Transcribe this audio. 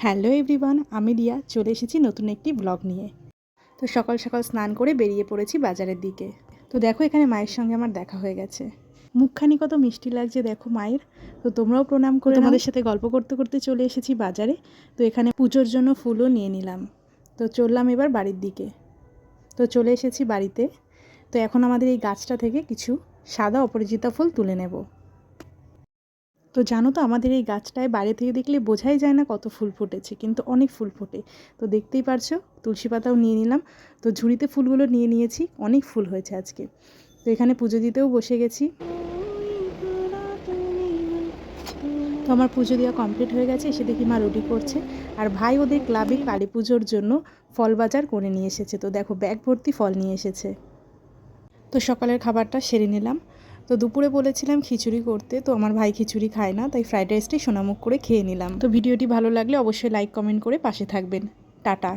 Hello everyone, আমি রিয়া চলে এসেছি নতুন একটি ব্লগ নিয়ে। তো সকাল সকাল স্নান করে বেরিয়ে পড়েছি বাজারের দিকে। তো দেখো এখানে মায়ের সঙ্গে আমার দেখা হয়ে গেছে। মুখখানি কত মিষ্টি লাগছে দেখো মায়ের। তো তোমরাও প্রণাম করে তোমাদের সাথে গল্প করতে করতে চলে এসেছি বাজারে। তো এখানে পুজোর জন্য ফুলও নিয়ে নিলাম। তো চললাম এবার বাড়ির দিকে। তো চলে এসেছি বাড়িতে। তো এখন আমাদের এই গাছটা থেকে কিছু সাদা অপরাজিতা ফুল তুলে নেব। তো জানো তো আমাদের এই গাছটায় বাইরে থেকে দেখলে বোঝাই যায় না কত ফুল ফুটেছে, কিন্তু অনেক ফুল ফোটে। তো দেখতেই পারছো তুলসী পাতাও নিয়ে নিলাম। তো ঝুড়িতে ফুলগুলো নিয়ে নিয়েছি, অনেক ফুল হয়েছে আজকে। তো এখানে পুজো দিতেও বসে গেছি। তো আমার পুজো দেওয়া কমপ্লিট হয়ে গেছে। এসে দেখি মা রুটি করছে, আর ভাই ওদের ক্লাবে কালী পুজোর জন্য ফল বাজার করে নিয়ে এসেছে। তো দেখো ব্যাগ ভর্তি ফল নিয়ে এসেছে। তো সকালের খাবারটা সেরে নিলাম। তো দুপুরে বলেছিলাম খিচুড়ি করতে, তো আমার ভাই খিচুড়ি খায় না, তাই ফ্রাইড রাইসটাই সোনামুখ করে খেয়ে নিলাম। তো ভিডিওটি ভালো লাগলে অবশ্যই লাইক কমেন্ট করে পাশে থাকবেন। টাটা।